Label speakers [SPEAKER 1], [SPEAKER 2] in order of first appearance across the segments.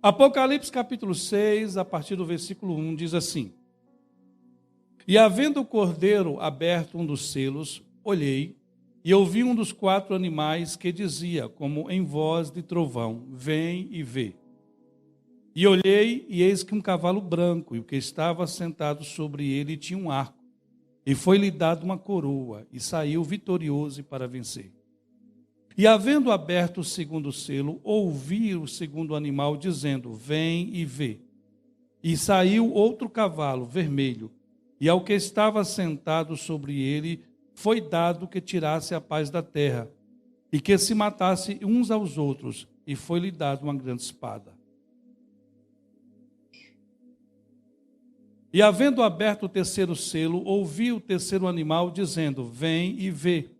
[SPEAKER 1] Apocalipse capítulo 6, a partir do versículo 1, diz assim: E havendo o cordeiro aberto um dos selos, olhei, e ouvi um dos 4 animais que dizia, como em voz de trovão: Vem e vê. E olhei, e eis que um cavalo branco, e o que estava sentado sobre ele tinha um arco, e foi-lhe dado uma coroa, e saiu vitorioso para vencer. E havendo aberto o segundo selo, ouvi o segundo animal dizendo: Vem e vê. E saiu outro cavalo vermelho, e ao que estava sentado sobre ele foi dado que tirasse a paz da terra, e que se matasse uns aos outros, e foi-lhe dado uma grande espada. E havendo aberto o terceiro selo, ouvi o terceiro animal dizendo: Vem e vê.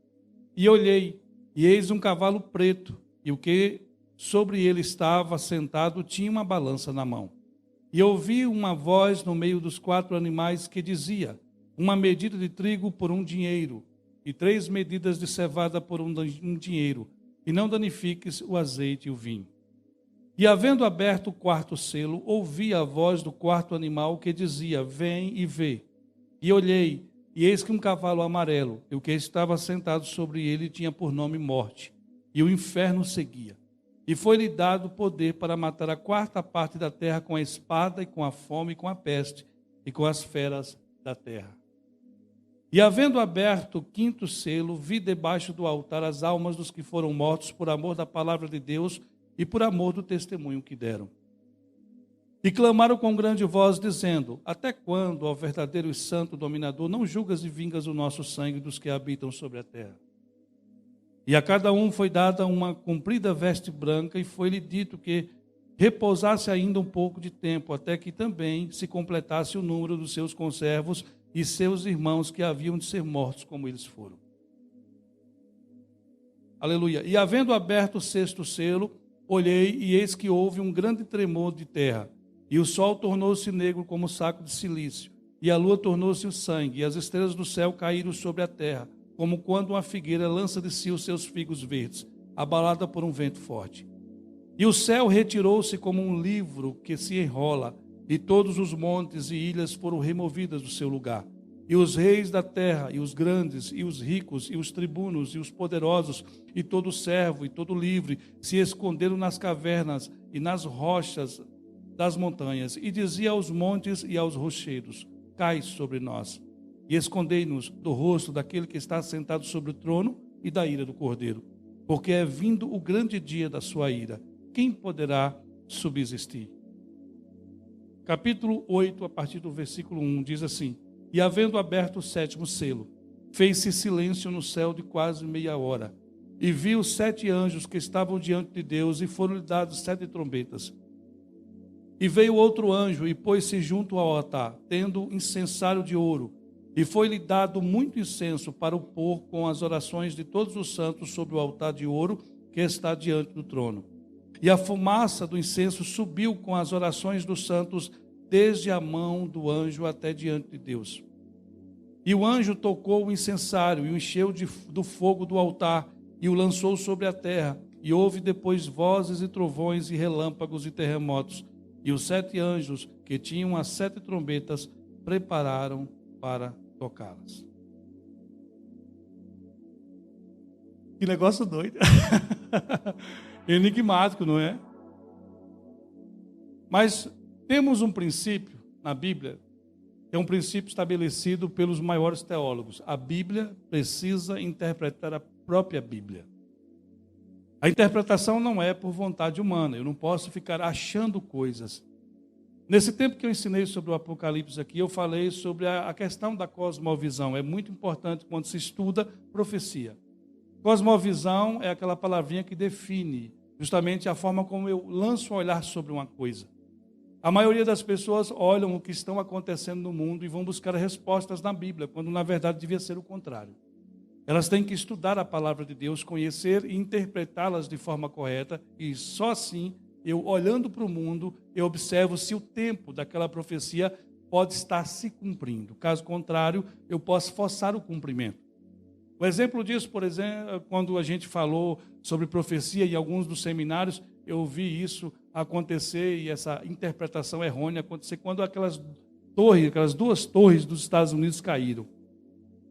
[SPEAKER 1] E olhei, e eis um cavalo preto, e o que sobre ele estava sentado tinha uma balança na mão. E ouvi uma voz no meio dos 4 animais que dizia: Uma medida de trigo por 1 dinheiro, e 3 medidas de cevada por um dinheiro, e não danifiques o azeite e o vinho. E havendo aberto o 4º selo, ouvi a voz do 4º animal que dizia: Vem e vê. E olhei, e eis que um cavalo amarelo, e o que estava sentado sobre ele tinha por nome Morte, e o inferno seguia. E foi-lhe dado poder para matar a 4ª parte da terra com a espada, e com a fome, e com a peste, e com as feras da terra. E havendo aberto o 5º selo, vi debaixo do altar as almas dos que foram mortos por amor da palavra de Deus e por amor do testemunho que deram. E clamaram com grande voz, dizendo: Até quando, ó verdadeiro e santo dominador, não julgas e vingas o nosso sangue dos que habitam sobre a terra? E a cada um foi dada uma comprida veste branca, e foi-lhe dito que repousasse ainda um pouco de tempo, até que também se completasse o número dos seus conservos e seus irmãos que haviam de ser mortos como eles foram. Aleluia. E havendo aberto o 6º selo, olhei, e eis que houve um grande tremor de terra, e o sol tornou-se negro como saco de cilício, e a lua tornou-se o sangue, e as estrelas do céu caíram sobre a terra, como quando uma figueira lança de si os seus figos verdes, abalada por um vento forte. E o céu retirou-se como um livro que se enrola, e todos os montes e ilhas foram removidas do seu lugar. E os reis da terra, e os grandes, e os ricos, e os tribunos, e os poderosos, e todo servo, e todo livre, se esconderam nas cavernas e nas rochas das montanhas, e dizia aos montes e aos rochedos: Cai sobre nós, e escondei-nos do rosto daquele que está sentado sobre o trono e da ira do Cordeiro, porque é vindo o grande dia da sua ira. Quem poderá subsistir? Capítulo 8, a partir do versículo 1, diz assim: E havendo aberto o 7º selo, fez-se silêncio no céu de quase meia hora. E vi os 7 anjos que estavam diante de Deus, e foram-lhe dados 7 trombetas. E veio outro anjo, e pôs-se junto ao altar, tendo incensário de ouro. E foi-lhe dado muito incenso para o pôr com as orações de todos os santos sobre o altar de ouro que está diante do trono. E a fumaça do incenso subiu com as orações dos santos, desde a mão do anjo até diante de Deus. E o anjo tocou o incensário e o encheu do fogo do altar e o lançou sobre a terra. E houve depois vozes e trovões e relâmpagos e terremotos. E os 7 anjos que tinham as 7 trombetas prepararam para tocá-las. Que negócio doido. Enigmático, não é? Mas temos um princípio na Bíblia, que é um princípio estabelecido pelos maiores teólogos. A Bíblia precisa interpretar a própria Bíblia. A interpretação não é por vontade humana. Eu não posso ficar achando coisas. Nesse tempo que eu ensinei sobre o Apocalipse aqui, eu falei sobre a questão da cosmovisão. É muito importante quando se estuda profecia. Cosmovisão é aquela palavrinha que define justamente a forma como eu lanço o olhar sobre uma coisa. A maioria das pessoas olham o que estão acontecendo no mundo e vão buscar respostas na Bíblia, quando na verdade devia ser o contrário. Elas têm que estudar a palavra de Deus, conhecer e interpretá-las de forma correta, e só assim, eu olhando para o mundo, eu observo se o tempo daquela profecia pode estar se cumprindo. Caso contrário, eu posso forçar o cumprimento. O exemplo disso, por exemplo, quando a gente falou sobre profecia em alguns dos seminários, eu vi isso acontecer, e essa interpretação errônea acontecer, quando aquelas duas torres dos Estados Unidos caíram.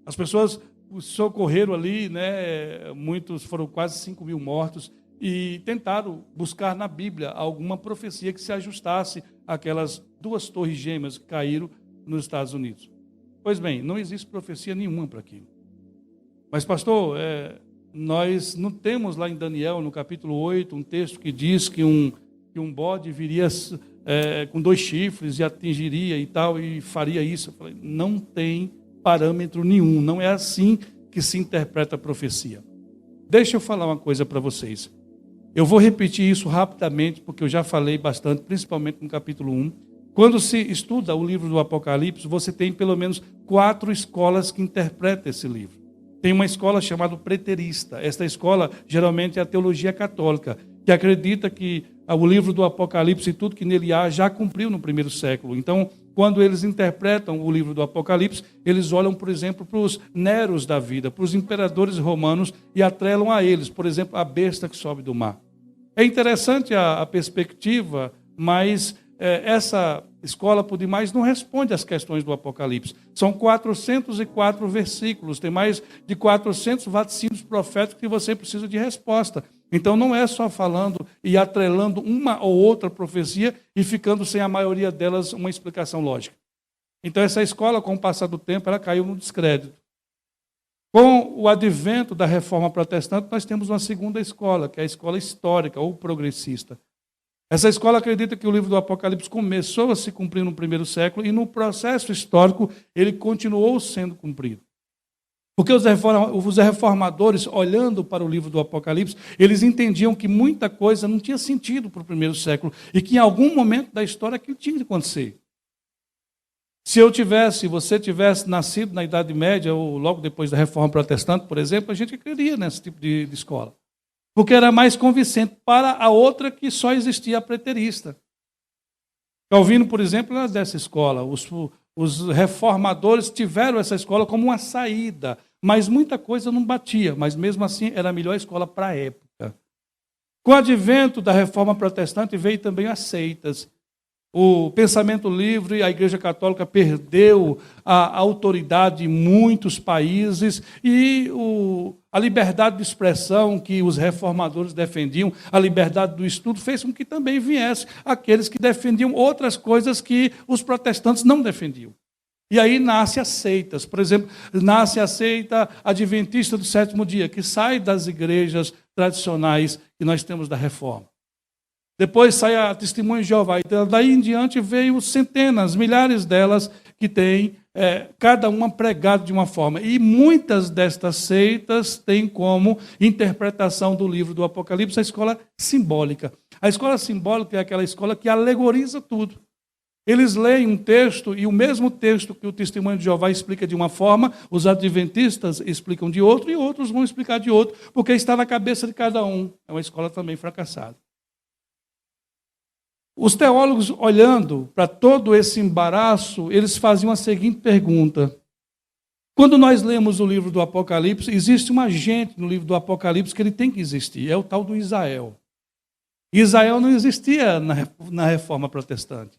[SPEAKER 1] As pessoas socorreram ali, né? Muitos, foram quase 5.000 mortos, e tentaram buscar na Bíblia alguma profecia que se ajustasse àquelas duas torres gêmeas que caíram nos Estados Unidos. Pois bem, não existe profecia nenhuma para aquilo. Mas, pastor, nós não temos lá em Daniel, no capítulo 8, um texto que diz que um bode viria com 2 chifres e atingiria e tal, e faria isso. Eu falei, não tem parâmetro nenhum, não é assim que se interpreta a profecia. Deixa eu falar uma coisa para vocês. Eu vou repetir isso rapidamente, porque eu já falei bastante, principalmente no capítulo 1. Quando se estuda o livro do Apocalipse, você tem pelo menos 4 escolas que interpretam esse livro. Tem uma escola chamada preterista. Esta escola, geralmente, é a teologia católica, que acredita que o livro do Apocalipse e tudo que nele há já cumpriu no primeiro século. Então, quando eles interpretam o livro do Apocalipse, eles olham, por exemplo, para os Neros da vida, para os imperadores romanos, e atrelam a eles, por exemplo, a besta que sobe do mar. É interessante a perspectiva, mas essa escola, por demais, não responde às questões do Apocalipse. São 404 versículos, tem mais de 400 vaticínios proféticos que você precisa de resposta. Então não é só falando e atrelando uma ou outra profecia e ficando sem a maioria delas uma explicação lógica. Então essa escola, com o passar do tempo, ela caiu no descrédito. Com o advento da Reforma Protestante, nós temos uma segunda escola, que é a escola histórica ou progressista. Essa escola acredita que o livro do Apocalipse começou a se cumprir no primeiro século e no processo histórico ele continuou sendo cumprido. Porque os reformadores, olhando para o livro do Apocalipse, eles entendiam que muita coisa não tinha sentido para o primeiro século e que em algum momento da história aquilo tinha de acontecer. Se você tivesse nascido na Idade Média ou logo depois da Reforma Protestante, por exemplo, a gente creria nesse tipo de escola. Porque era mais convincente para a outra que só existia a preterista. Calvino, por exemplo, era dessa escola. Os reformadores tiveram essa escola como uma saída, mas muita coisa não batia, mas mesmo assim era a melhor escola para a época. Com o advento da Reforma Protestante veio também as seitas. O pensamento livre, a Igreja Católica perdeu a autoridade em muitos países e a liberdade de expressão que os reformadores defendiam, a liberdade do estudo, fez com que também viesse aqueles que defendiam outras coisas que os protestantes não defendiam. E aí nasce as seitas. Por exemplo, nasce a seita adventista do sétimo dia, que sai das igrejas tradicionais que nós temos da Reforma. Depois sai a Testemunho de Jeová. Então, daí em diante veio centenas, milhares delas que têm cada uma pregado de uma forma. E muitas destas seitas têm como interpretação do livro do Apocalipse a escola simbólica. A escola simbólica é aquela escola que alegoriza tudo. Eles leem um texto e o mesmo texto que o Testemunho de Jeová explica de uma forma, os adventistas explicam de outro e outros vão explicar de outro, porque está na cabeça de cada um. É uma escola também fracassada. Os teólogos, olhando para todo esse embaraço, eles faziam a seguinte pergunta. Quando nós lemos o livro do Apocalipse, existe um agente no livro do Apocalipse que ele tem que existir, é o tal do Israel. Israel não existia na Reforma Protestante.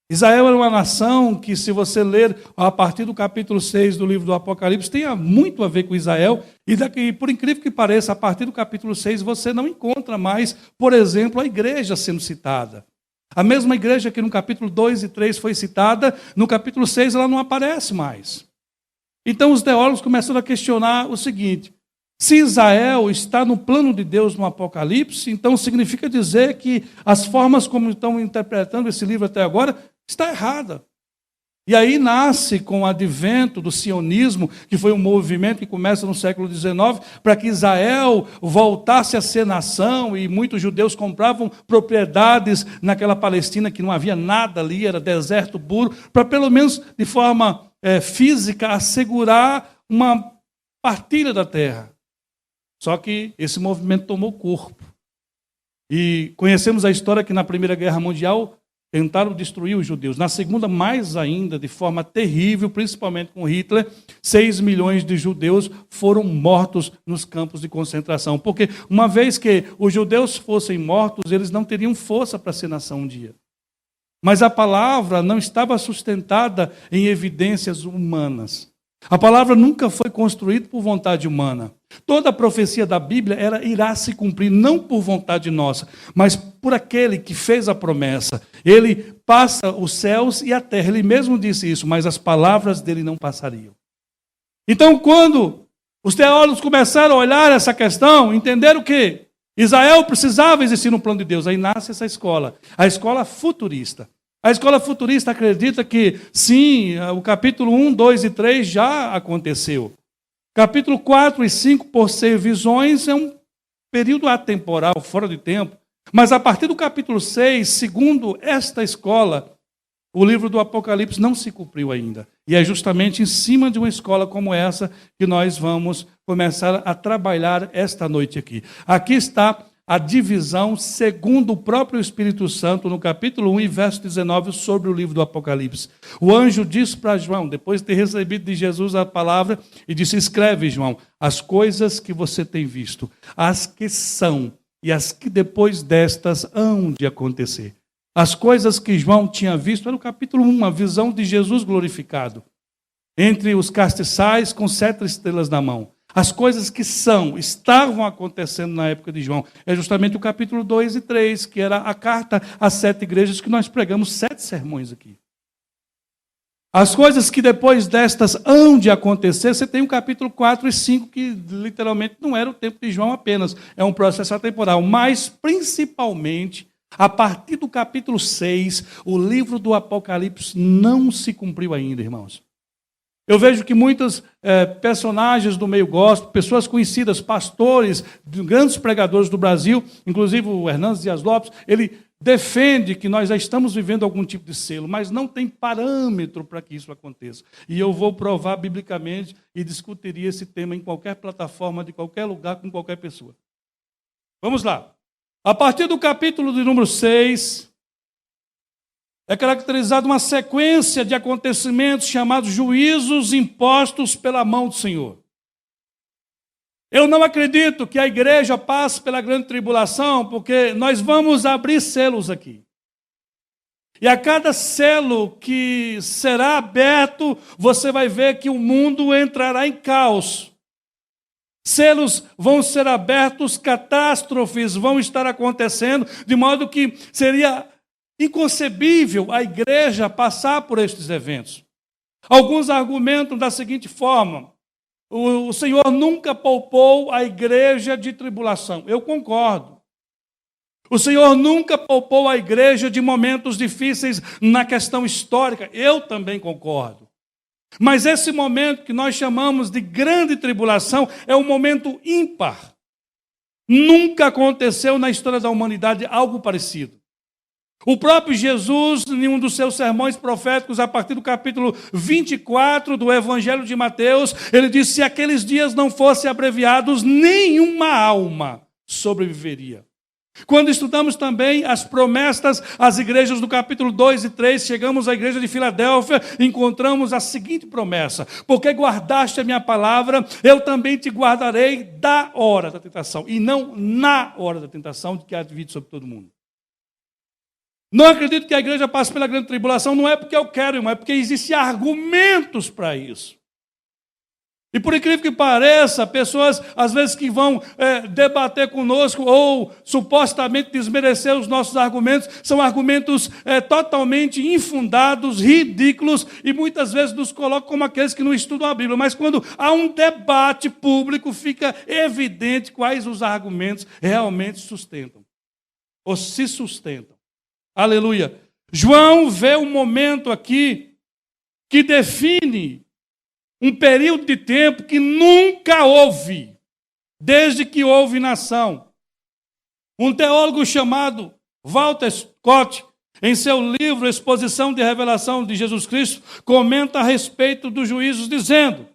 [SPEAKER 1] Israel era uma nação que, se você ler a partir do capítulo 6 do livro do Apocalipse, tem muito a ver com Israel, e por incrível que pareça, a partir do capítulo 6 você não encontra mais, por exemplo, a igreja sendo citada. A mesma igreja que no capítulo 2 e 3 foi citada, no capítulo 6 ela não aparece mais. Então os teólogos começaram a questionar o seguinte: se Israel está no plano de Deus no Apocalipse, então significa dizer que as formas como estão interpretando esse livro até agora está errada. E aí nasce, com o advento do sionismo, que foi um movimento que começa no século XIX, para que Israel voltasse a ser nação, e muitos judeus compravam propriedades naquela Palestina que não havia nada ali, era deserto puro, para pelo menos de forma física assegurar uma partilha da terra. Só que esse movimento tomou corpo. E conhecemos a história que na Primeira Guerra Mundial tentaram destruir os judeus. Na segunda, mais ainda, de forma terrível, principalmente com Hitler, 6 milhões de judeus foram mortos nos campos de concentração. Porque uma vez que os judeus fossem mortos, eles não teriam força para ser nação um dia. Mas a palavra não estava sustentada em evidências humanas. A palavra nunca foi construída por vontade humana. Toda a profecia da Bíblia irá se cumprir não por vontade nossa, mas por aquele que fez a promessa. Ele passa os céus e a terra. Ele mesmo disse isso, mas as palavras dele não passariam. Então, quando os teólogos começaram a olhar essa questão, entenderam que Israel precisava existir no plano de Deus. Aí nasce essa escola, a escola futurista. A escola futurista acredita que, sim, o capítulo 1, 2 e 3 já aconteceu. Capítulo 4 e 5, por ser visões, é um período atemporal, fora de tempo. Mas a partir do capítulo 6, segundo esta escola, o livro do Apocalipse não se cumpriu ainda. E é justamente em cima de uma escola como essa que nós vamos começar a trabalhar esta noite aqui. Aqui está a divisão, segundo o próprio Espírito Santo, no capítulo 1 e verso 19, sobre o livro do Apocalipse. O anjo disse para João, depois de ter recebido de Jesus a palavra, e disse: escreve, João, as coisas que você tem visto, as que são e as que depois destas hão de acontecer. As coisas que João tinha visto, era o capítulo 1, a visão de Jesus glorificado, entre os castiçais com 7 estrelas na mão. As coisas que estavam acontecendo na época de João, é justamente o capítulo 2 e 3, que era a carta às 7 igrejas, que nós pregamos 7 sermões aqui. As coisas que depois destas hão de acontecer, você tem o capítulo 4 e 5, que literalmente não era o tempo de João apenas, é um processo atemporal, mas principalmente, a partir do capítulo 6, o livro do Apocalipse não se cumpriu ainda, irmãos. Eu vejo que muitos personagens do meio gospel, pessoas conhecidas, pastores, grandes pregadores do Brasil, inclusive o Hernandes Dias Lopes, ele defende que nós já estamos vivendo algum tipo de selo, mas não tem parâmetro para que isso aconteça. E eu vou provar biblicamente e discutiria esse tema em qualquer plataforma, de qualquer lugar, com qualquer pessoa. Vamos lá. A partir do capítulo de número 6... é caracterizada uma sequência de acontecimentos chamados juízos impostos pela mão do Senhor. Eu não acredito que a igreja passe pela grande tribulação, porque nós vamos abrir selos aqui. E a cada selo que será aberto, você vai ver que o mundo entrará em caos. Selos vão ser abertos, catástrofes vão estar acontecendo, de modo que seria inconcebível a igreja passar por estes eventos. Alguns argumentam da seguinte forma: o Senhor nunca poupou a igreja de tribulação. Eu concordo. O Senhor nunca poupou a igreja de momentos difíceis na questão histórica. Eu também concordo. Mas esse momento que nós chamamos de grande tribulação é um momento ímpar. Nunca aconteceu na história da humanidade algo parecido. O próprio Jesus, em um dos seus sermões proféticos, a partir do capítulo 24 do Evangelho de Mateus, ele disse: se aqueles dias não fossem abreviados, nenhuma alma sobreviveria. Quando estudamos também as promessas às igrejas do capítulo 2 e 3, chegamos à igreja de Filadélfia, encontramos a seguinte promessa: porque guardaste a minha palavra, eu também te guardarei da hora da tentação, e não na hora da tentação de que há de vir sobre todo mundo. Não acredito que a igreja passe pela grande tribulação, não é porque eu quero, irmão, é porque existem argumentos para isso. E por incrível que pareça, pessoas às vezes que vão debater conosco ou supostamente desmerecer os nossos argumentos, são argumentos totalmente infundados, ridículos, e muitas vezes nos colocam como aqueles que não estudam a Bíblia. Mas quando há um debate público, fica evidente quais os argumentos realmente sustentam, ou se sustentam. Aleluia. João vê um momento aqui que define um período de tempo que nunca houve, desde que houve nação. Um teólogo chamado Walter Scott, em seu livro Exposição de Revelação de Jesus Cristo, comenta a respeito dos juízos, dizendo: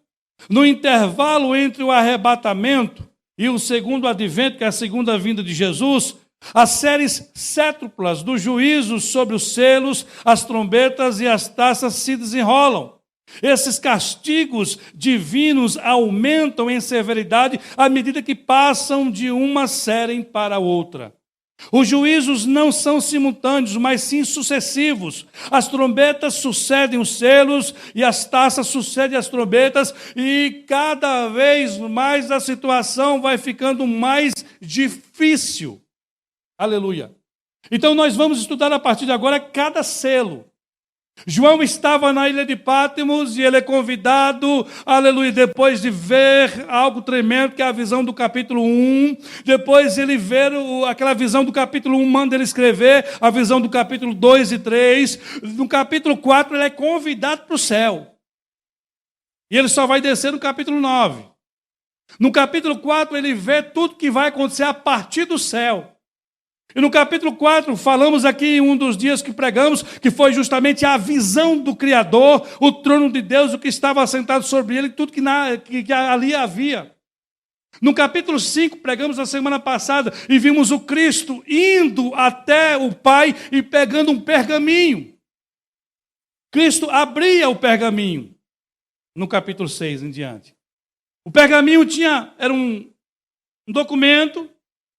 [SPEAKER 1] no intervalo entre o arrebatamento e o segundo advento, que é a segunda vinda de Jesus, As séries cétuplas do juízo sobre os selos, as trombetas e as taças se desenrolam. Esses castigos divinos aumentam em severidade à medida que passam de uma série para outra. Os juízos não são simultâneos, mas sim sucessivos. As trombetas sucedem os selos e as taças sucedem as trombetas, e cada vez mais a situação vai ficando mais difícil. Aleluia. Então nós vamos estudar a partir de agora cada selo. João estava na ilha de Patmos e ele é convidado, aleluia, depois de ver algo tremendo, que é a visão do capítulo 1, depois ele vê aquela visão do capítulo 1, manda ele escrever a visão do capítulo 2 e 3, no capítulo 4 ele é convidado para o céu, e ele só vai descer no capítulo 9, no capítulo 4 ele vê tudo que vai acontecer a partir do céu. E no capítulo 4, falamos aqui em um dos dias que pregamos, que foi justamente a visão do Criador, o trono de Deus, o que estava assentado sobre ele, tudo que ali havia. No capítulo 5, pregamos a semana passada, e vimos o Cristo indo até o Pai e pegando um pergaminho. Cristo abria o pergaminho, no capítulo 6 em diante. O pergaminho era um documento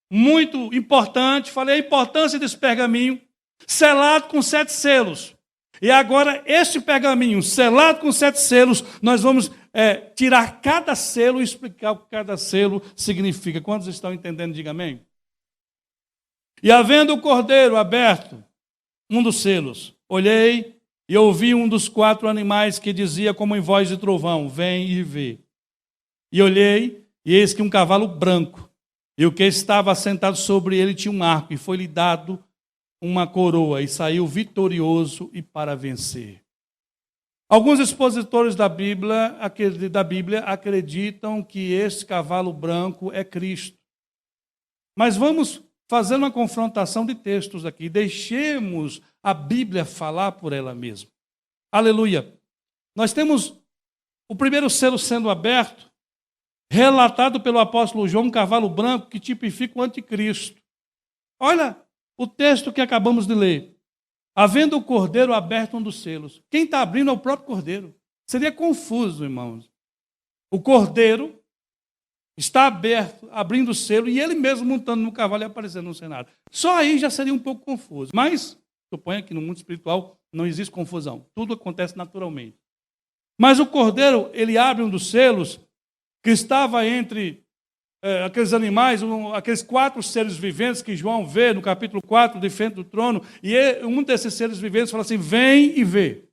[SPEAKER 1] muito importante, falei a importância desse pergaminho, selado com 7 selos. E agora, este pergaminho, selado com 7 selos, nós vamos tirar cada selo e explicar o que cada selo significa. Quantos estão entendendo? Diga amém. E havendo o cordeiro aberto, um dos selos, olhei e ouvi um dos 4 animais que dizia como em voz de trovão, vem e vê. E olhei, e eis que um cavalo branco, e o que estava assentado sobre ele tinha um arco, e foi-lhe dado uma coroa, e saiu vitorioso e para vencer. Alguns expositores da Bíblia acreditam que esse cavalo branco é Cristo. Mas vamos fazer uma confrontação de textos aqui. Deixemos a Bíblia falar por ela mesma. Aleluia. Nós temos o primeiro selo sendo aberto, relatado pelo apóstolo João, um cavalo branco que tipifica o anticristo. Olha o texto que acabamos de ler. Havendo o cordeiro aberto um dos selos. Quem está abrindo é o próprio cordeiro. Seria confuso, irmãos. O cordeiro está aberto, abrindo o selo, e ele mesmo montando no cavalo e aparecendo no cenário. Só aí já seria um pouco confuso. Mas, suponha que no mundo espiritual não existe confusão. Tudo acontece naturalmente. Mas o cordeiro, ele abre um dos selos, que estava entre aqueles animais, aqueles 4 seres viventes que João vê no capítulo 4, de frente do trono, e um desses seres viventes fala assim, vem e vê.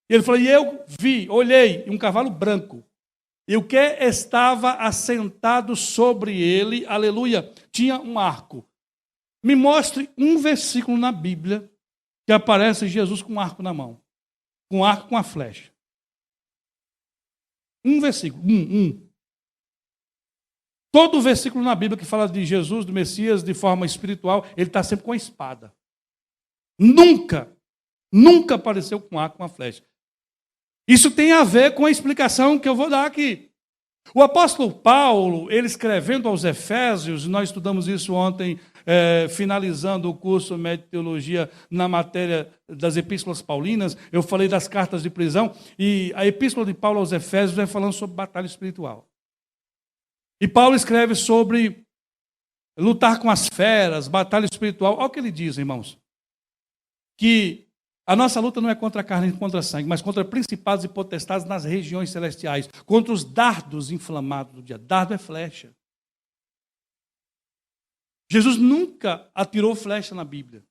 [SPEAKER 1] E ele falou, e eu vi, olhei, um cavalo branco, e o que estava assentado sobre ele, aleluia, tinha um arco. Me mostre um versículo na Bíblia que aparece Jesus com um arco na mão, com um arco com a flecha. Um versículo, Todo versículo na Bíblia que fala de Jesus, do Messias, de forma espiritual, ele está sempre com a espada. Nunca apareceu com arco, com a flecha. Isso tem a ver com a explicação que eu vou dar aqui. O apóstolo Paulo, ele escrevendo aos Efésios, nós estudamos isso ontem, finalizando o curso Médio de Teologia na matéria das Epístolas Paulinas, eu falei das cartas de prisão, e a Epístola de Paulo aos Efésios é falando sobre batalha espiritual. E Paulo escreve sobre lutar com as feras, batalha espiritual. Olha o que ele diz, irmãos. Que a nossa luta não é contra a carne e contra a sangue, mas contra principados e potestades nas regiões celestiais, contra os dardos inflamados do dia. Dardo é flecha. Jesus nunca atirou flecha na Bíblia.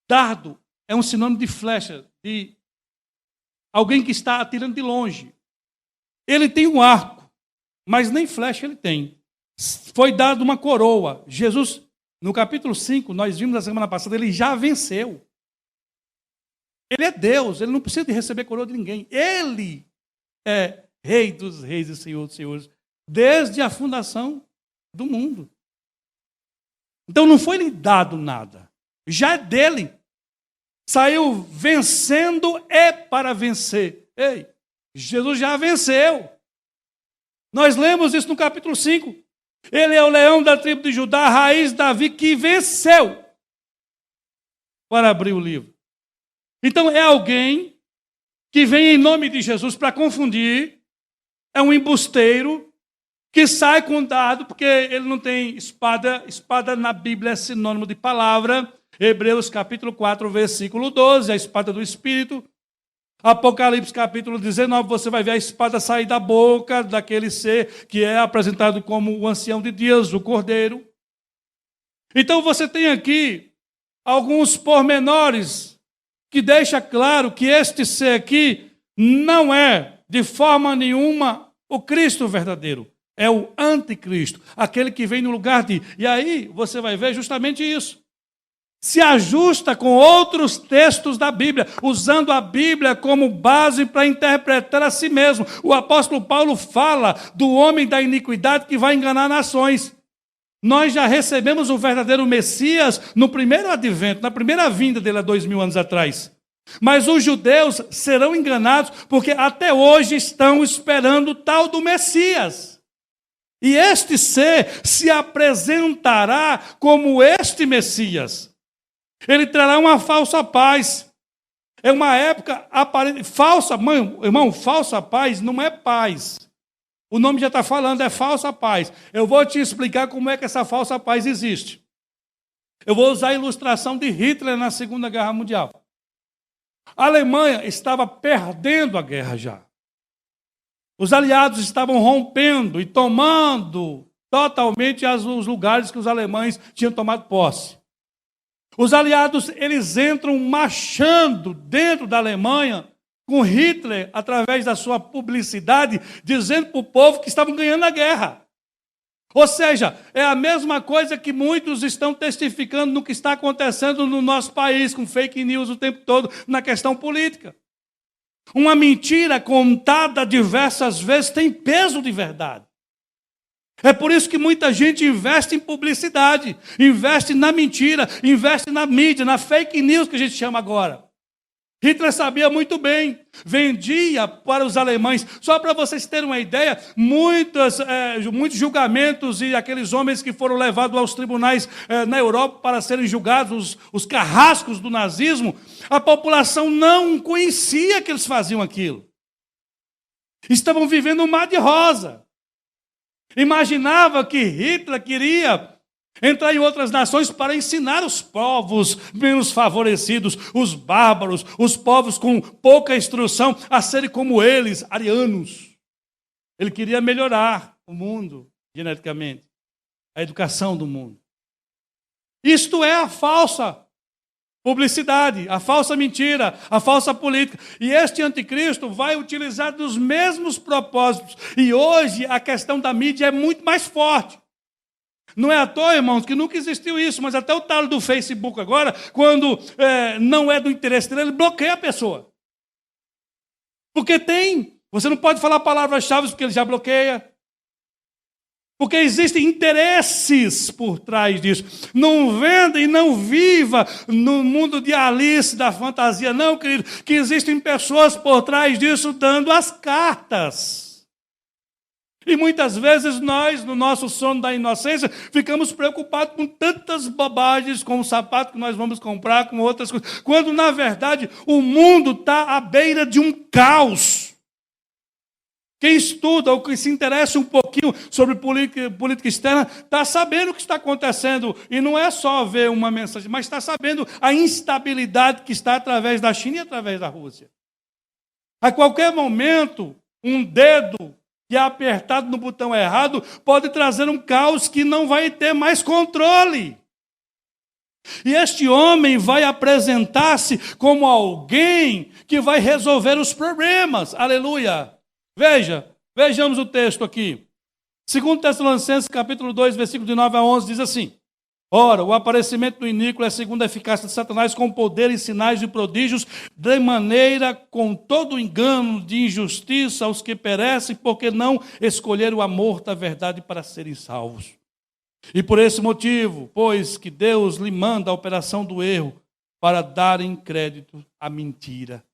[SPEAKER 1] Dardo é um sinônimo de flecha, de alguém que está atirando de longe. Ele tem um arco, mas nem flecha ele tem. Foi dado uma coroa. Jesus, no capítulo 5, nós vimos na semana passada, ele já venceu. Ele é Deus, ele não precisa de receber coroa de ninguém. Ele é Rei dos reis e Senhor dos senhores, desde a fundação do mundo. Então não foi lhe dado nada. Já é dele. Saiu vencendo para vencer. Ei, Jesus já venceu. Nós lemos isso no capítulo 5. Ele é o leão da tribo de Judá, a raiz de Davi, que venceu para abrir o livro. Então é alguém que vem em nome de Jesus para confundir, é um embusteiro, que sai com dado, porque ele não tem espada. Espada na Bíblia é sinônimo de palavra. Hebreus capítulo 4, versículo 12, a espada do Espírito. Apocalipse capítulo 19, você vai ver a espada sair da boca daquele ser que é apresentado como o ancião de Deus, o Cordeiro. Então você tem aqui alguns pormenores que deixa claro que este ser aqui não é de forma nenhuma o Cristo verdadeiro. É o anticristo, aquele que vem no lugar de... E aí você vai ver justamente isso. Se ajusta com outros textos da Bíblia, usando a Bíblia como base para interpretar a si mesmo. O apóstolo Paulo fala do homem da iniquidade que vai enganar nações. Nós já recebemos o verdadeiro Messias no primeiro advento, na primeira vinda dele há 2000 anos atrás. Mas os judeus serão enganados porque até hoje estão esperando o tal do Messias. E este ser se apresentará como este Messias. Ele trará uma falsa paz. É uma época aparente. Falsa, irmão, falsa paz não é paz. O nome já está falando, é falsa paz. Eu vou te explicar como é que essa falsa paz existe. Eu vou usar a ilustração de Hitler na Segunda Guerra Mundial. A Alemanha estava perdendo a guerra já. Os aliados estavam rompendo e tomando totalmente os lugares que os alemães tinham tomado posse. Os aliados, eles entram marchando dentro da Alemanha com Hitler, através da sua publicidade, dizendo para o povo que estavam ganhando a guerra. Ou seja, é a mesma coisa que muitos estão testificando no que está acontecendo no nosso país, com fake news o tempo todo, na questão política. Uma mentira contada diversas vezes tem peso de verdade. É por isso que muita gente investe em publicidade, investe na mentira, investe na mídia, na fake news que a gente chama agora. Hitler sabia muito bem, vendia para os alemães. Só para vocês terem uma ideia, muitos julgamentos e aqueles homens que foram levados aos tribunais na Europa para serem julgados, os carrascos do nazismo, a população não conhecia que eles faziam aquilo. Estavam vivendo um mar de rosa. Imaginava que Hitler queria entrar em outras nações para ensinar os povos menos favorecidos, os bárbaros, os povos com pouca instrução, a serem como eles, arianos. Ele queria melhorar o mundo geneticamente, a educação do mundo. Isto é a falsa publicidade, a falsa mentira, a falsa política. E este anticristo vai utilizar dos mesmos propósitos. E hoje a questão da mídia é muito mais forte. Não é à toa, irmãos, que nunca existiu isso, mas até o tal do Facebook agora, quando não é do interesse dele, ele bloqueia a pessoa. Porque você não pode falar palavras-chave porque ele já bloqueia. Porque existem interesses por trás disso. Não venda e não viva no mundo de Alice, da fantasia, não, querido, que existem pessoas por trás disso dando as cartas. E muitas vezes nós, no nosso sono da inocência, ficamos preocupados com tantas bobagens, com o sapato que nós vamos comprar, com outras coisas, quando, na verdade, o mundo está à beira de um caos. Quem estuda ou que se interessa um pouquinho sobre política externa, está sabendo o que está acontecendo. E não é só ver uma mensagem, mas está sabendo a instabilidade que está através da China e através da Rússia. A qualquer momento, um dedo que é apertado no botão errado pode trazer um caos que não vai ter mais controle. E este homem vai apresentar-se como alguém que vai resolver os problemas. Aleluia! Vejamos o texto aqui. 2 Tessalonicenses, capítulo 2, versículo de 9 a 11, diz assim: Ora, o aparecimento do iníquo é segundo a eficácia de Satanás, com poder e sinais e prodígios, de maneira com todo engano de injustiça aos que perecem, porque não escolheram o amor da verdade para serem salvos. E por esse motivo, pois que Deus lhe manda a operação do erro, para darem crédito à mentira.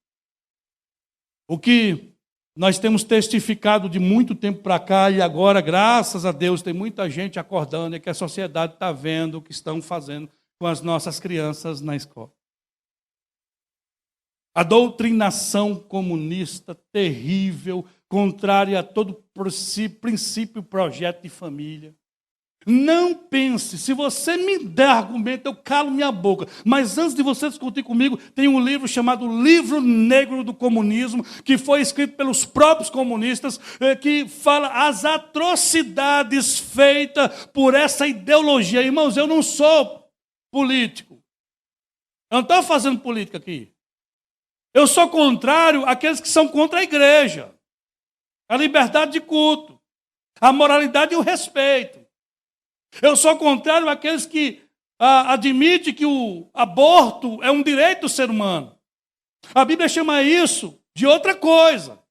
[SPEAKER 1] O que Nós temos testificado de muito tempo para cá e agora, graças a Deus, tem muita gente acordando e que a sociedade está vendo o que estão fazendo com as nossas crianças na escola. A doutrinação comunista terrível, contrária a todo princípio e projeto de família. Não pense, se você me der argumento, eu calo minha boca. Mas antes de você discutir comigo, tem um livro chamado Livro Negro do Comunismo, que foi escrito pelos próprios comunistas, que fala as atrocidades feitas por essa ideologia. Irmãos, eu não sou político. Eu não estou fazendo política aqui. Eu sou contrário àqueles que são contra a igreja, a liberdade de culto, a moralidade e o respeito. Eu sou contrário àqueles que admitem que o aborto é um direito do ser humano. A Bíblia chama isso de outra coisa.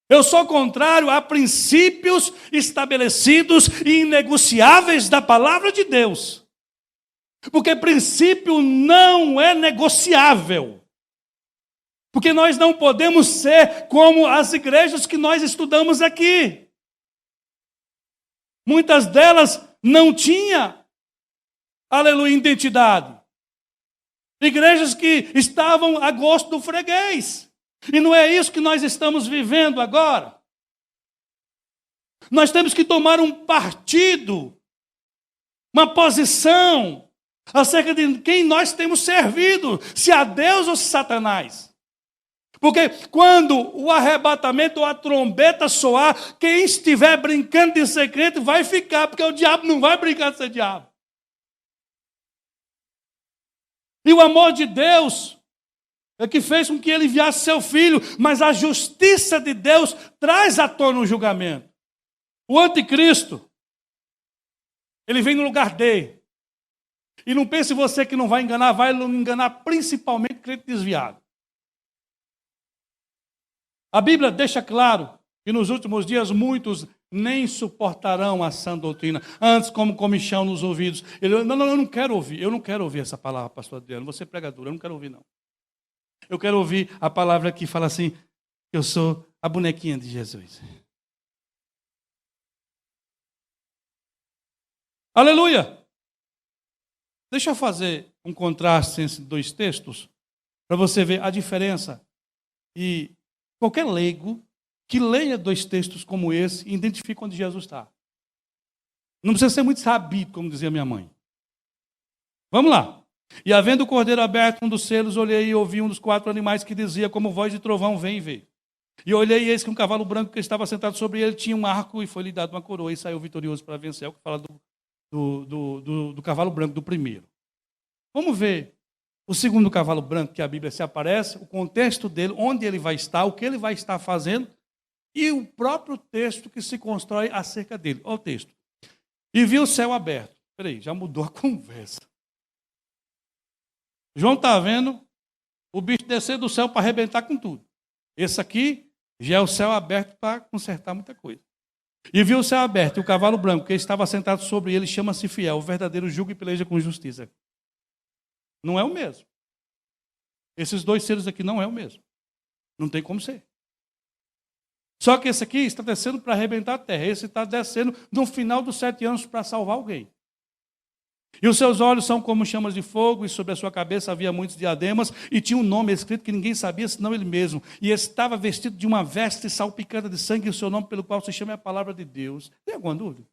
[SPEAKER 1] Eu sou contrário a princípios estabelecidos e inegociáveis da palavra de Deus. Porque princípio não é negociável. Porque nós não podemos ser como as igrejas que nós estudamos aqui. Muitas delas não tinham, aleluia, identidade. Igrejas que estavam a gosto do freguês. E não é isso que nós estamos vivendo agora. Nós temos que tomar um partido, uma posição acerca de quem nós temos servido, se a Deus ou se a Satanás. Porque quando o arrebatamento ou a trombeta soar, quem estiver brincando de ser crente vai ficar, porque o diabo não vai brincar de ser diabo. E o amor de Deus é que fez com que ele enviasse seu filho, mas a justiça de Deus traz à tona o julgamento. O anticristo, ele vem no lugar dele. E não pense você que não vai enganar principalmente crente desviado. A Bíblia deixa claro que nos últimos dias muitos nem suportarão a sã doutrina. Antes, como comichão nos ouvidos. Eu não quero ouvir. Eu não quero ouvir essa palavra, pastor Adriano. Você é pregador, eu não quero ouvir, não. Eu quero ouvir a palavra que fala assim, eu sou a bonequinha de Jesus. Aleluia! Deixa eu fazer um contraste entre dois textos, para você ver a diferença. E qualquer leigo que leia dois textos como esse, identifica onde Jesus está. Não precisa ser muito sabido, como dizia minha mãe. Vamos lá. E havendo o cordeiro aberto, um dos selos, olhei e ouvi um dos 4 animais que dizia, como voz de trovão, vem e vê. E olhei e eis que um cavalo branco que estava sentado sobre ele tinha um arco e foi-lhe dado uma coroa e saiu vitorioso para vencer. É o que fala do cavalo branco, do primeiro. Vamos ver o segundo cavalo branco que a Bíblia se aparece, o contexto dele, onde ele vai estar, o que ele vai estar fazendo e o próprio texto que se constrói acerca dele. Olha o texto. E viu o céu aberto. Peraí, já mudou a conversa. João está vendo o bicho descer do céu para arrebentar com tudo. Esse aqui já é o céu aberto para consertar muita coisa. E viu o céu aberto e o cavalo branco que estava sentado sobre ele chama-se Fiel, o verdadeiro julga e peleja com justiça. Não é o mesmo. Esses dois seres aqui não é o mesmo. Não tem como ser. Só que esse aqui está descendo para arrebentar a terra. Esse está descendo no final dos 7 anos para salvar alguém. E os seus olhos são como chamas de fogo, e sobre a sua cabeça havia muitos diademas, e tinha um nome escrito que ninguém sabia, senão ele mesmo. E estava vestido de uma veste salpicada de sangue, e o seu nome pelo qual se chama é a palavra de Deus. Tem alguma dúvida?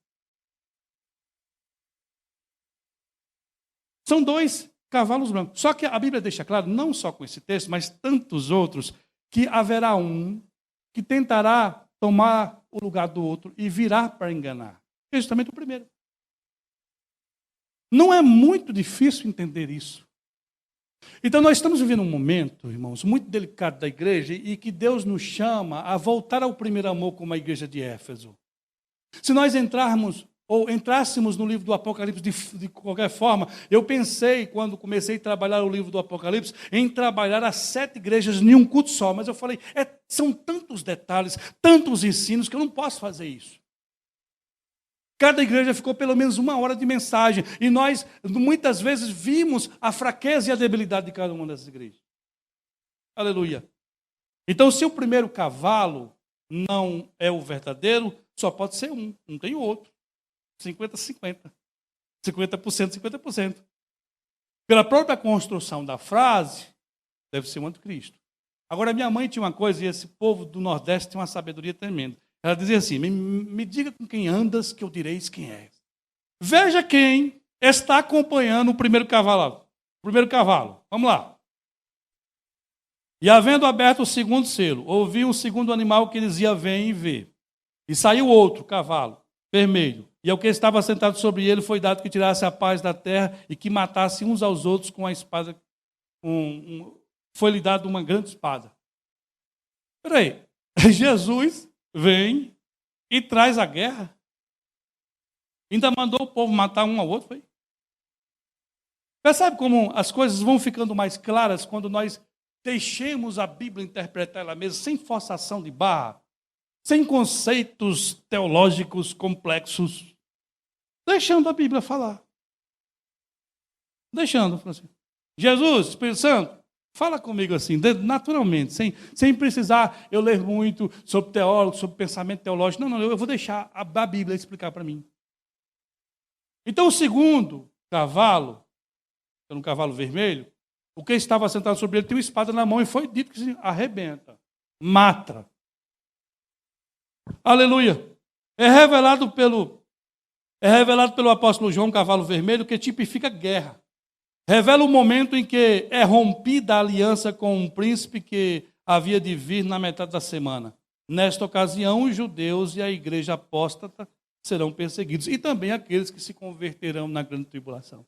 [SPEAKER 1] São 2 cavalos brancos. Só que a Bíblia deixa claro, não só com esse texto, mas tantos outros, que haverá um que tentará tomar o lugar do outro e virá para enganar. É justamente o primeiro. Não é muito difícil entender isso. Então nós estamos vivendo um momento, irmãos, muito delicado da igreja e que Deus nos chama a voltar ao primeiro amor como a igreja de Éfeso. Se nós entrássemos no livro do Apocalipse de qualquer forma, eu pensei, quando comecei a trabalhar o livro do Apocalipse, em trabalhar as 7 igrejas em um culto só, mas eu falei, são tantos detalhes, tantos ensinos, que eu não posso fazer isso. Cada igreja ficou pelo menos 1 hora de mensagem, e nós muitas vezes vimos a fraqueza e a debilidade de cada uma dessas igrejas. Aleluia. Então, se o primeiro cavalo não é o verdadeiro, só pode ser um, não tem outro. 50-50. 50%, 50%. Pela própria construção da frase, deve ser o anticristo. Agora, minha mãe tinha uma coisa, e esse povo do Nordeste tem uma sabedoria tremenda. Ela dizia assim, me diga com quem andas, que eu direis quem é. Veja quem está acompanhando o primeiro cavalo. Vamos lá. E havendo aberto o segundo selo, ouvi um segundo animal que dizia, vem e vê. E saiu outro cavalo, vermelho. E ao que estava sentado sobre ele foi dado que tirasse a paz da terra e que matasse uns aos outros com a espada. Foi-lhe dado uma grande espada. Espera aí, Jesus vem e traz a guerra. Ainda mandou o povo matar um ao outro. Foi? Percebe como as coisas vão ficando mais claras quando nós deixemos a Bíblia interpretar ela mesma, sem forçação de barra, sem conceitos teológicos complexos, deixando a Bíblia falar. Deixando, assim. Jesus, Espírito Santo, fala comigo assim, naturalmente, sem precisar eu ler muito sobre teólogo, sobre pensamento teológico. Não, eu vou deixar a Bíblia explicar para mim. Então, o segundo cavalo, era um cavalo vermelho, o que estava sentado sobre ele tinha uma espada na mão e foi dito que se arrebenta, mata. Aleluia. É revelado pelo apóstolo João, cavalo vermelho, que tipifica guerra. Revela o momento em que é rompida a aliança com um príncipe que havia de vir na metade da semana. Nesta ocasião, os judeus e a igreja apóstata serão perseguidos, e também aqueles que se converterão na grande tribulação.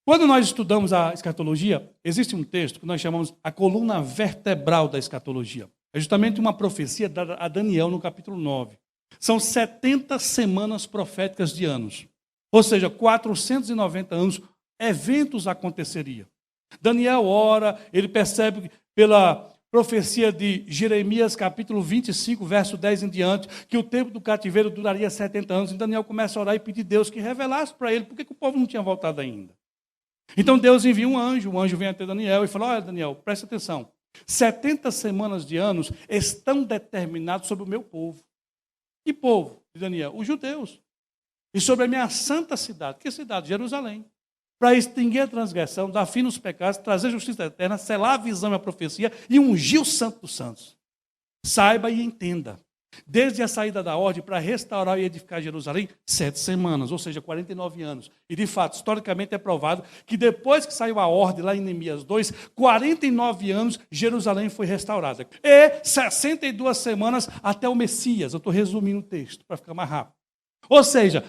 [SPEAKER 1] Quando nós estudamos a escatologia, existe um texto que nós chamamos a coluna vertebral da escatologia. É justamente uma profecia dada a Daniel no capítulo 9. São 70 semanas proféticas de anos. Ou seja, 490 anos, eventos aconteceriam. Daniel ora, ele percebe pela profecia de Jeremias, capítulo 25, verso 10 em diante, que o tempo do cativeiro duraria 70 anos. E Daniel começa a orar e pedir a Deus que revelasse para ele por que o povo não tinha voltado ainda. Então Deus envia um anjo, o anjo vem até Daniel e fala, olha Daniel, presta atenção, 70 semanas de anos estão determinados sobre o meu povo. Que povo, Daniel? Os judeus. E sobre a minha santa cidade. Que cidade? Jerusalém. Para extinguir a transgressão, dar fim nos pecados, trazer justiça eterna, selar a visão e a profecia e ungir o santo dos santos. Saiba e entenda. Desde a saída da ordem para restaurar e edificar Jerusalém, 7 semanas, ou seja, 49 anos. E de fato, historicamente é provado que depois que saiu a ordem lá em Neemias 2, 49 anos Jerusalém foi restaurada. E 62 semanas até o Messias. Eu estou resumindo o texto para ficar mais rápido. Ou seja,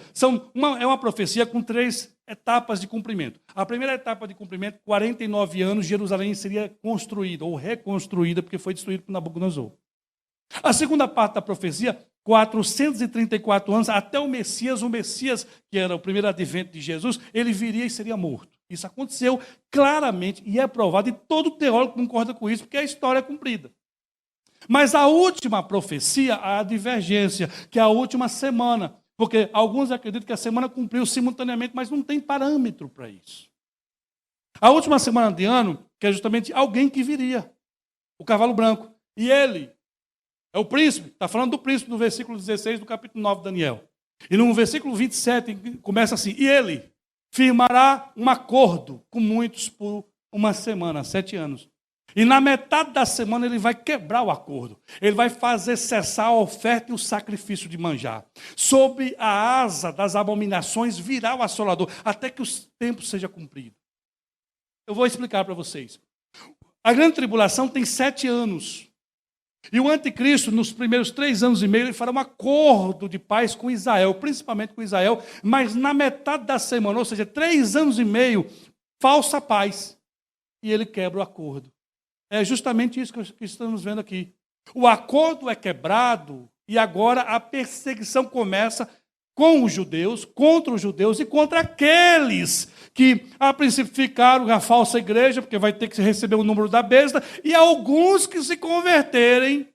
[SPEAKER 1] é uma profecia com 3 etapas de cumprimento. A primeira etapa de cumprimento, 49 anos, Jerusalém seria construída ou reconstruída, porque foi destruída por Nabucodonosor. A segunda parte da profecia, 434 anos, até o Messias, que era o primeiro advento de Jesus, ele viria e seria morto. Isso aconteceu claramente e é provado, e todo teólogo concorda com isso, porque a história é cumprida. Mas a última profecia, a divergência, que é a última semana, porque alguns acreditam que a semana cumpriu simultaneamente, mas não tem parâmetro para isso. A última semana de ano, que é justamente alguém que viria, o cavalo branco, e ele é o príncipe, está falando do príncipe no versículo 16 do capítulo 9 de Daniel. E no versículo 27 começa assim, e ele firmará um acordo com muitos por uma semana, 7 anos. E na metade da semana ele vai quebrar o acordo. Ele vai fazer cessar a oferta e o sacrifício de manjar. Sob a asa das abominações virá o assolador, até que o tempo seja cumprido. Eu vou explicar para vocês. A grande tribulação tem 7 anos. E o anticristo, nos primeiros 3 anos e meio, ele fará um acordo de paz com Israel, principalmente com Israel, mas na metade da semana, ou seja, 3 anos e meio, falsa paz. E ele quebra o acordo. É justamente isso que estamos vendo aqui. O acordo é quebrado e agora a perseguição começa com os judeus, contra os judeus e contra aqueles que a princípio ficaram a falsa igreja, porque vai ter que receber o número da besta, e alguns que se converterem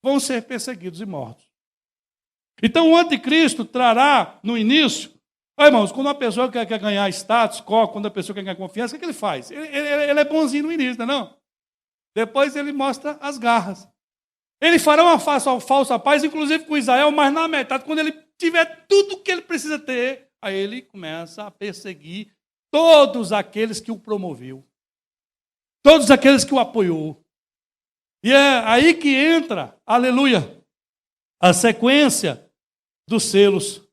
[SPEAKER 1] vão ser perseguidos e mortos. Então o anticristo trará no início, irmãos, quando uma pessoa quer ganhar status, quando a pessoa quer ganhar confiança, o que ele faz? Ele é bonzinho no início, não é não? Depois ele mostra as garras. Ele fará uma falsa paz, inclusive com Israel, mas na metade, quando ele tiver tudo o que ele precisa ter, aí ele começa a perseguir todos aqueles que o promoveu, todos aqueles que o apoiou. E é aí que entra, aleluia, a sequência dos selos.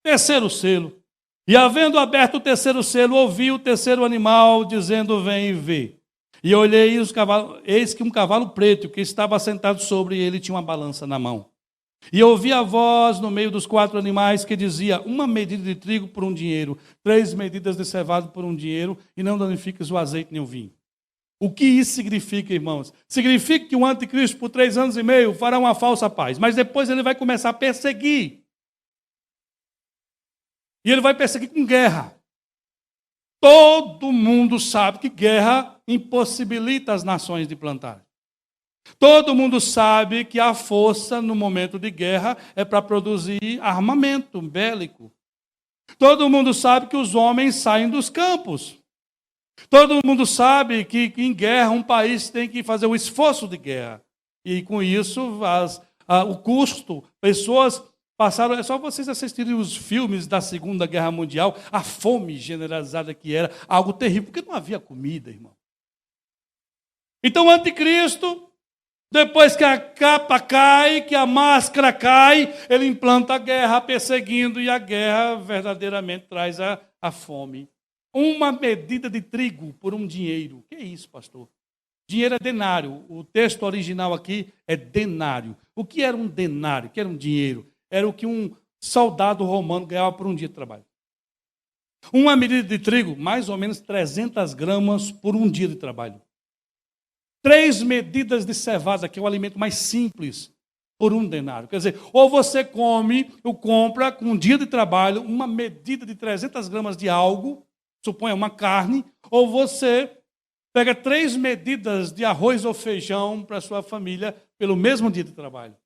[SPEAKER 1] Terceiro selo. E havendo aberto o terceiro selo, ouvi o terceiro animal dizendo, vem e vê. E olhei, eis que um cavalo preto, que estava sentado sobre ele, tinha uma balança na mão. E ouvi a voz no meio dos 4 animais que dizia, 1 medida de trigo por 1 dinheiro, 3 medidas de cevado por 1 dinheiro, e não danifiques o azeite nem o vinho. O que isso significa, irmãos? Significa que o anticristo, por 3 anos e meio, fará uma falsa paz, mas depois ele vai começar a perseguir. E ele vai perseguir com guerra. Todo mundo sabe que guerra impossibilita as nações de plantar. Todo mundo sabe que a força no momento de guerra é para produzir armamento bélico. Todo mundo sabe que os homens saem dos campos. Todo mundo sabe que em guerra um país tem que fazer o esforço de guerra. E com isso, o custo, pessoas passaram, é só vocês assistirem os filmes da Segunda Guerra Mundial, a fome generalizada que era, algo terrível, porque não havia comida, irmão. Então o anticristo, depois que a capa cai, que a máscara cai, ele implanta a guerra perseguindo, e a guerra verdadeiramente traz a fome. 1 medida de trigo por 1 dinheiro. Que é isso, pastor? Dinheiro é denário. O texto original aqui é denário. O que era um denário? O que era um dinheiro? Era o que um soldado romano ganhava por 1 dia de trabalho. 1 medida de trigo, mais ou menos 300 gramas por 1 dia de trabalho. 3 medidas de cevada, que é o alimento mais simples, por 1 denário. Quer dizer, ou você come ou compra com 1 dia de trabalho 1 medida de 300 gramas de algo, suponha uma carne, ou você pega 3 medidas de arroz ou feijão para a sua família pelo mesmo dia de trabalho.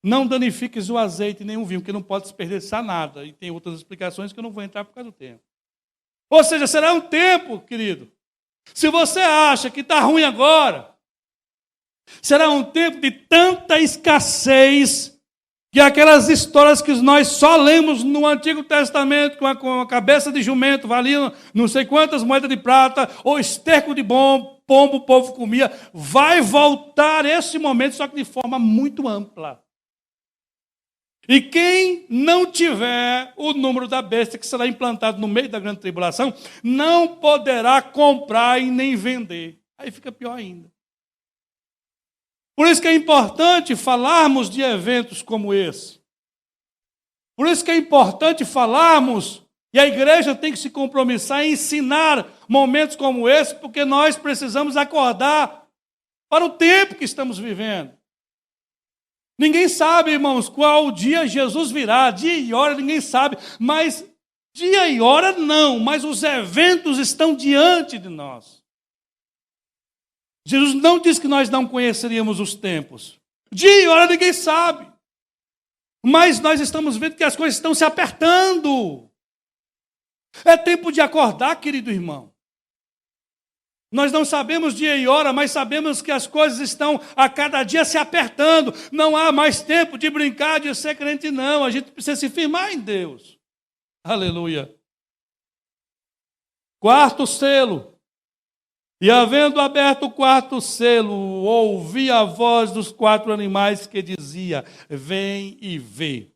[SPEAKER 1] Não danifiques o azeite nem o vinho, porque não pode desperdiçar nada. E tem outras explicações que eu não vou entrar por causa do tempo. Ou seja, será um tempo, querido. Se você acha que está ruim agora, será um tempo de tanta escassez que aquelas histórias que nós só lemos no Antigo Testamento, com a cabeça de jumento, valia não sei quantas moedas de prata, ou esterco de pombo o povo comia, vai voltar esse momento, só que de forma muito ampla. E quem não tiver o número da besta que será implantado no meio da grande tribulação, não poderá comprar e nem vender. Aí fica pior ainda. Por isso que é importante falarmos de eventos como esse. Por isso que é importante falarmos, e a igreja tem que se compromissar em ensinar momentos como esse, porque nós precisamos acordar para o tempo que estamos vivendo. Ninguém sabe, irmãos, qual dia Jesus virá, dia e hora ninguém sabe, mas dia e hora não, mas os eventos estão diante de nós. Jesus não disse que nós não conheceríamos os tempos. Dia e hora ninguém sabe, mas nós estamos vendo que as coisas estão se apertando. É tempo de acordar, querido irmão. Nós não sabemos dia e hora, mas sabemos que as coisas estão a cada dia se apertando. Não há mais tempo de brincar, de ser crente, não. A gente precisa se firmar em Deus. Aleluia. 4º selo. E havendo aberto o 4º selo, ouvi a voz dos 4 animais que dizia, vem e vê.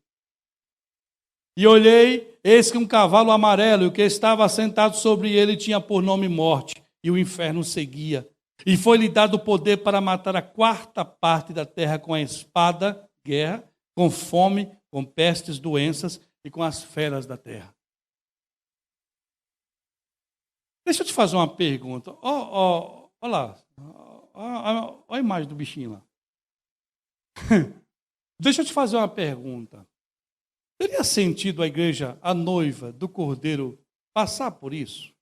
[SPEAKER 1] E olhei, eis que um cavalo amarelo, e o que estava sentado sobre ele tinha por nome Morte. E o inferno seguia. E foi-lhe dado o poder para matar a 4ª parte da terra com a espada, guerra, com fome, com pestes, doenças e com as feras da terra. Deixa eu te fazer uma pergunta. Olha lá. Olha a imagem do bichinho lá. Deixa eu te fazer uma pergunta. Teria sentido a igreja, a noiva do Cordeiro, passar por isso?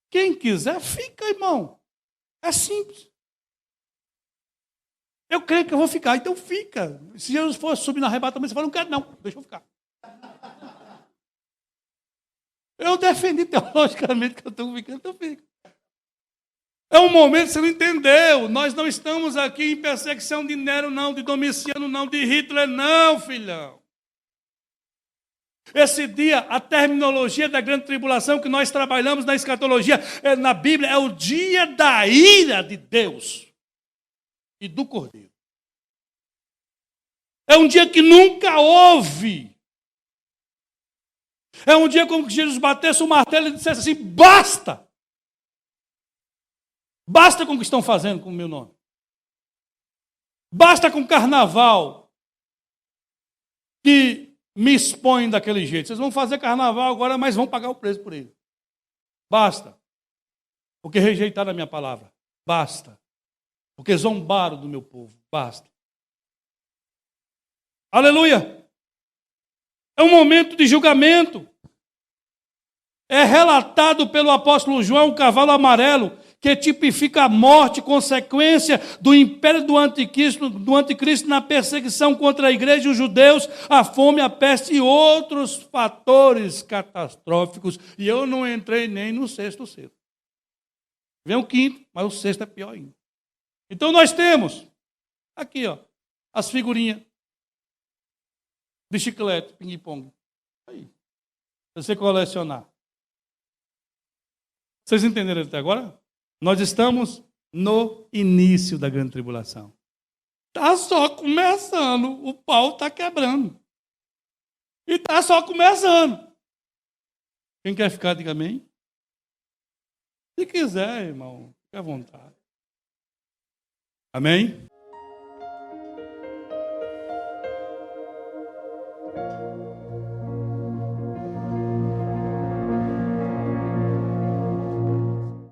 [SPEAKER 1] Quem quiser, fica, irmão. É simples. Eu creio que eu vou ficar, então fica. Se Jesus for subir no arrebatamento, você fala, não quero não, deixa eu ficar. Eu defendi teologicamente que eu estou ficando, então fica. É um momento que você não entendeu. Nós não estamos aqui em perseguição de Nero, não, de Domiciano, não, de Hitler, não, filhão. Esse dia, a terminologia da grande tribulação que nós trabalhamos na escatologia, na Bíblia, é o dia da ira de Deus e do Cordeiro. É um dia que nunca houve. É um dia como que Jesus batesse o martelo e dissesse assim: basta! Basta com o que estão fazendo com o meu nome. Basta com o carnaval que me expõe daquele jeito. Vocês vão fazer carnaval agora, mas vão pagar o preço por ele. Basta. Porque rejeitaram a minha palavra. Basta. Porque zombaram do meu povo. Basta. Aleluia. É um momento de julgamento. É relatado pelo apóstolo João o cavalo amarelo, que tipifica a morte, consequência do império do anticristo na perseguição contra a igreja e os judeus, a fome, a peste e outros fatores catastróficos. E eu não entrei nem no sexto selo. Vem o quinto, mas o sexto é pior ainda. Então nós temos aqui, ó, as figurinhas de chiclete, ping-pong. Aí, pra você colecionar. Vocês entenderam até agora? Nós estamos no início da grande tribulação. Está só começando, o pau está quebrando. E está só começando. Quem quer ficar, diga amém. Se quiser, irmão, fique à vontade. Amém?